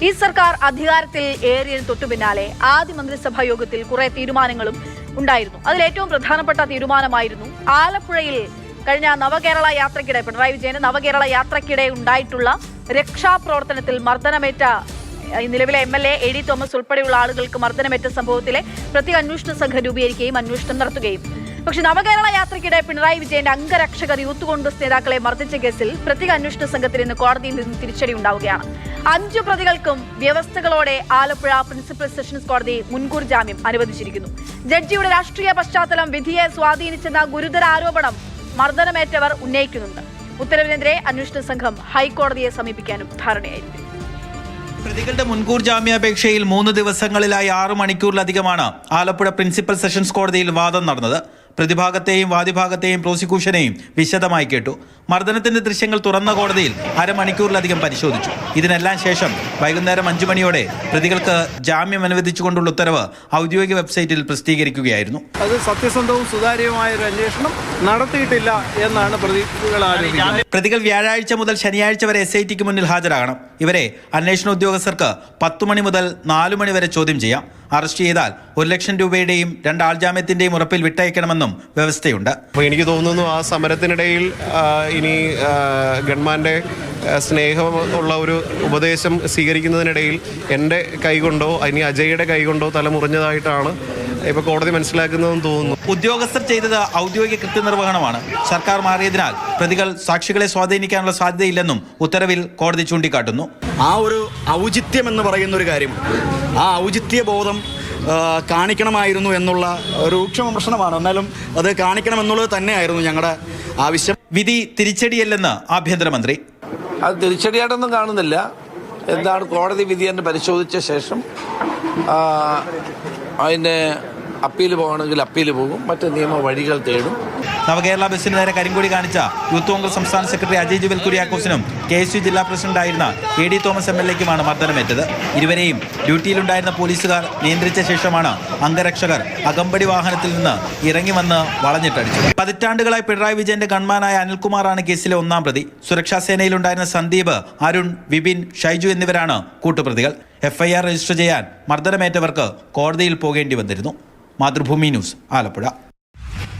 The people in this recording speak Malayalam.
ഈ സർക്കാർ അധികാരത്തിൽ ഏറിയതിന് തൊട്ടു പിന്നാലെ ആദ്യ മന്ത്രിസഭാ യോഗത്തിൽ കുറെ തീരുമാനങ്ങളും ഉണ്ടായിരുന്നു. അതിലേറ്റവും പ്രധാനപ്പെട്ട തീരുമാനമായിരുന്നു ആലപ്പുഴയിൽ കഴിഞ്ഞ നവകേരള യാത്രയ്ക്കിടെ പിണറായി വിജയന് നവകേരള യാത്രയ്ക്കിടെ ഉണ്ടായിട്ടുള്ള രക്ഷാപ്രവർത്തനത്തിൽ മർദ്ദനമേറ്റ നിലവിലെ MLA AD തോമസ് ഉൾപ്പെടെയുള്ള ആളുകൾക്ക് മർദ്ദനമേറ്റ സംഭവത്തിലെ പ്രത്യേക അന്വേഷണ സംഘം രൂപീകരിക്കുകയും അന്വേഷണം നടത്തുകയും. പക്ഷേ നവകേരള യാത്രയ്ക്കിടെ പിണറായി വിജയന്റെ അംഗരക്ഷകർ യൂത്ത് കോൺഗ്രസ് നേതാക്കളെ മർദ്ദിച്ച കേസിൽ പ്രത്യേക അന്വേഷണ സംഘത്തിൽ നിന്ന് കോടതിയിൽ നിന്ന് തിരിച്ചടി ഉണ്ടാവുകയാണ്. 5 പ്രതികൾക്കും വ്യവസ്ഥകളോടെ ആലപ്പുഴ പ്രിൻസിപ്പൽ സെഷൻസ് കോടതി മുൻകൂർ ജാമ്യം അനുവദിച്ചിരിക്കുന്നു. ജഡ്ജിയുടെ രാഷ്ട്രീയ പശ്ചാത്തലം വിധിയെ സ്വാധീനിച്ചെന്ന ഗുരുതര ആരോപണം മർദ്ദനമേറ്റവർ ഉന്നയിക്കുന്നുണ്ട്. ഉത്തരവിനെതിരെ അന്വേഷണ സംഘം ഹൈക്കോടതിയെ സമീപിക്കാനും ധാരണയായിരിക്കും. പ്രതികളുടെ മുൻകൂർ ജാമ്യാപേക്ഷയിൽ 3 ദിവസങ്ങളിലായി 6 മണിക്കൂറിലധികമാണ് ആലപ്പുഴ പ്രിൻസിപ്പൽ സെഷൻസ് കോടതിയിൽ വാദം നടന്നത്. പ്രതിഭാഗത്തെയും വാദിഭാഗത്തെയും പ്രോസിക്യൂഷനെയും വിശദമായി കേട്ടു. മർദ്ദനത്തിന്റെ ദൃശ്യങ്ങൾ തുറന്ന കോടതിയിൽ അരമണിക്കൂറിലധികം പരിശോധിച്ചു. ഇതിനെല്ലാം ശേഷം വൈകുന്നേരം 5 മണിയോടെ പ്രതികൾക്ക് ജാമ്യം അനുവദിച്ചുകൊണ്ടുള്ള ഉത്തരവ് ഔദ്യോഗിക വെബ്സൈറ്റിൽ പ്രസിദ്ധീകരിക്കുകയായിരുന്നു. അത് സത്യസന്ധവും സുതാര്യവുമായ ഒരു അന്വേഷണം നടത്തിയിട്ടില്ല എന്നാണ് പ്രതികൾ ആരോപിക്കുന്നത്. പ്രതികൾ വ്യാഴാഴ്ച മുതൽ ശനിയാഴ്ച വരെ SITക്ക് മുന്നിൽ ഹാജരാകണം. ഇവരെ അന്വേഷണ ഉദ്യോഗസ്ഥർക്ക് 10 മണി മുതൽ 4 മണി വരെ ചോദ്യം ചെയ്യാം. അറസ്റ്റ് ചെയ്താൽ 1 ലക്ഷം രൂപയുടെയും 2 ആൾജാമ്യത്തിന്റെയും ഉറപ്പിൽ വിട്ടയക്കണമെന്നും വ്യവസ്ഥയുണ്ട്. അപ്പോൾ എനിക്ക് തോന്നുന്നു ആ സമരത്തിനിടയിൽ ഇനി ഗവൺമെൻറ് സ്നേഹമുള്ള ഒരു ഉപദേശം സ്വീകരിക്കുന്നതിനിടയിൽ എൻ്റെ കൈകൊണ്ടോ ഇനി അജയുടെ കൈകൊണ്ടോ തല മുറിഞ്ഞതായിട്ടാണ് ഇപ്പോൾ കോടതി മനസ്സിലാക്കുന്നതെന്ന് തോന്നുന്നു. ഉദ്യോഗസ്ഥർ ചെയ്തത് ഔദ്യോഗിക കൃത്യനിർവഹണമാണ്. സർക്കാർ മാറിയതിനാൽ പ്രതികൾ സാക്ഷികളെ സ്വാധീനിക്കാനുള്ള സാധ്യതയില്ലെന്നും ഉത്തരവിൽ കോടതി ചൂണ്ടിക്കാട്ടുന്നു. ആ ഒരു ഔചിത്യം എന്ന് പറയുന്ന ഒരു കാര്യം, ആ ഔചിത്യ ബോധം കാണിക്കണമായിരുന്നു എന്നുള്ള രൂക്ഷ വിമർശനമാണ്. എന്നാലും അത് കാണിക്കണമെന്നുള്ളത് തന്നെയായിരുന്നു ഞങ്ങളുടെ ആവശ്യം. വിധി തിരിച്ചടിയല്ലെന്ന് ആഭ്യന്തരമന്ത്രി. അത് തിരിച്ചടിയായിട്ടൊന്നും കാണുന്നില്ല. എന്താണ് കോടതി വിധി എന്ന് പരിശോധിച്ച ശേഷം അതിന് അപ്പീൽ പോകണമെങ്കിൽ അപ്പീൽ പോകും, മറ്റ് നിയമ വഴികൾ തേടും. നവകേരള ബസ്സിന് നേരെ കരിങ്കൊടി കാണിച്ച യൂത്ത് കോൺഗ്രസ് സംസ്ഥാന സെക്രട്ടറി അജയ് ജുവൽ കുര്യാക്കോസിനും KSU ജില്ലാ പ്രസിഡന്റായിരുന്ന AD തോമസ് MLAക്കുമാണ് മർദ്ദനമേറ്റത്. ഇരുവരെയും ഡ്യൂട്ടിയിലുണ്ടായിരുന്ന പോലീസുകാർ നിയന്ത്രിച്ച ശേഷമാണ് അംഗരക്ഷകർ അകമ്പടി വാഹനത്തിൽ നിന്ന് ഇറങ്ങി വന്ന് വളഞ്ഞിട്ടടിച്ചത്. പതിറ്റാണ്ടുകളായി പിണറായി വിജയന്റെ ഗൺമാനായ അനിൽകുമാറാണ് കേസിലെ 1-ാം പ്രതി. സുരക്ഷാ സേനയിലുണ്ടായിരുന്ന സന്ദീപ്, അരുൺ, വിപിൻ, ഷൈജു എന്നിവരാണ് കൂട്ടുപ്രതികൾ. FIR രജിസ്റ്റർ ചെയ്യാൻ മർദ്ദനമേറ്റവർക്ക് കോടതിയിൽ പോകേണ്ടി വന്നിരുന്നു. മാതൃഭൂമി ന്യൂസ്, ആലപ്പുഴ.